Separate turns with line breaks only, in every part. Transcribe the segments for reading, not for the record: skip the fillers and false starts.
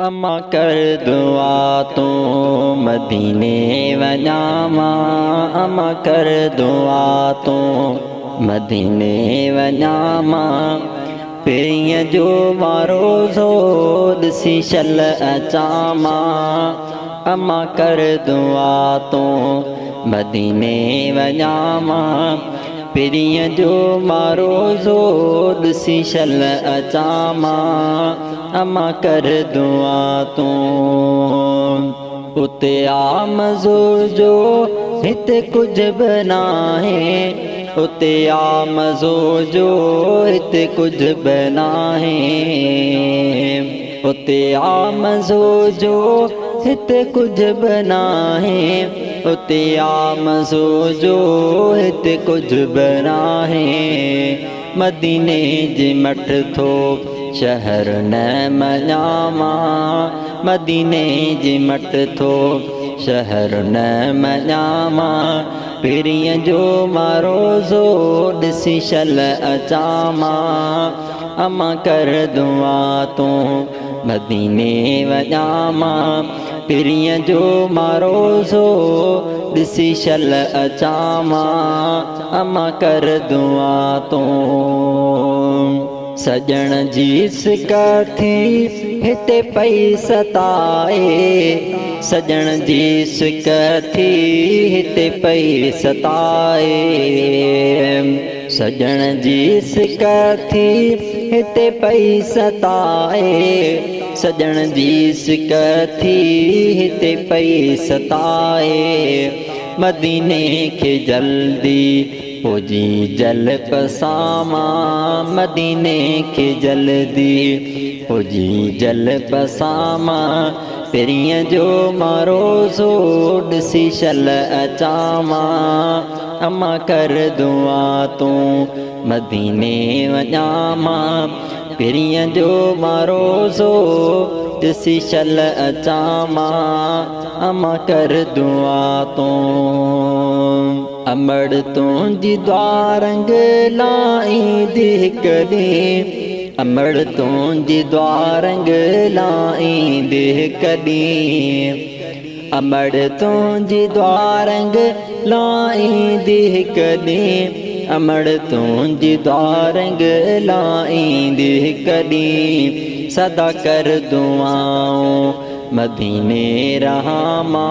अम्मा कर दुआ तो मदीने वञामा, अम्मा कर दुआ तो मदीने वञामा। पिरीअ जो रोज़ो ॾिसी शल अचामा, अम्मा कर दुआ तो मदीने वञामा। पिरीअ जो रोज़ो ॾिसी शल अचामा, अम्मा कर दुआ तो। उते आ मज़ो जो हिते कुछ बि नाहे, उते आ मज़ो जो हिते कुछ बि नाहे। उते आ मज़ो जो हिते कुछ बि नाहे, उते आ मज़ो जो हिते कुछ बि नाहे। मदीने जे मठ थो शहर न मञामा, मदीने जे मठ थो शहर न मञामा। पिरीअ जो रोज़ो ॾिसी शल अचामा, अम्मा कर दुआ तो मदीने वञामा। पिरीअ जो रोज़ो ॾिसी शल अचामा, अम्मा कर दुआ तो। सजण जी सिक थी हिते पई सताए, सजण जी सिक थी हिते पई सताए। सजण जी सिक थी हिते पई सताए, सजण जी सिक थी हिते पई सताए। मदीने खे जल्दी पुजी जल पसामा, मदीने खे जल्दी पुजी जल पसामा। पिरीअ जो रोज़ो ॾिसी शल अचामा, अम्मा कर दुआ तो मदीने वञामा। पिरीअ जो रोज़ो ॾिसी शल अचामा, अम्मा कर दुआ तो। अमड़ तुंहिंजी द्वारंग लाईंदी कॾहिं, अमड़ तुंहिंजी द्वारंग लाईंदी कॾहिं। अमड़ तुंहिंजी द्वारंग लाईंदी कॾहिं, अमड़ तुंहिंजी द्वारंग लाईंदी कॾहिं। सदा कर दुआऊं मदीने रहामा,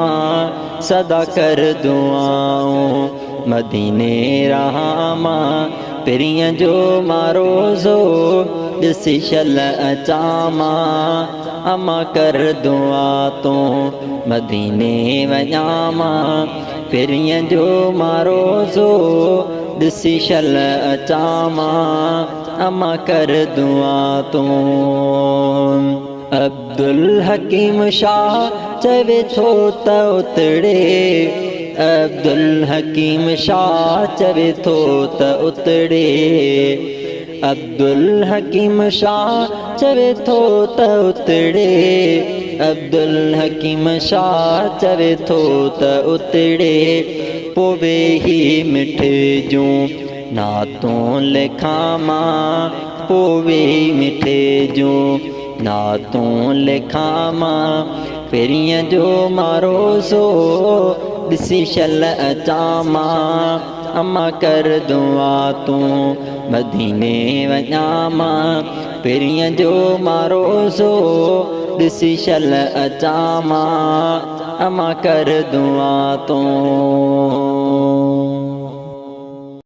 सदा कर दुआऊं मदीने रहामा। पिरीअ जो रोज़ो ॾिसी शल अचामा, अम्मा कर दुआ तो मदीने वञामा। पिरीअ जो रोज़ो ॾिसी शल अचामा, अम्मा कर दुआ तो। अब्दुल हकीम शाह चवे थो त उतड़े, अब्दुल हकीम शाह चवे थो त उतड़े। अब्दुल हकीम शाह चवे थो त उतड़े, अब्दुल हकीम शाह चवे थो त उतड़े। पोइ ही मिठे जूं नातूं लिखामा, पोइ मिठे जूं नातूं लिखामा। पिरीअ जो रोज़ो ॾिसी शल अचामा, अम्मा कर दुआ तो मदीने वञामा। पिरीअ जो रोज़ो ॾिसी शल अचामा, अम्मा कर दुआ तो।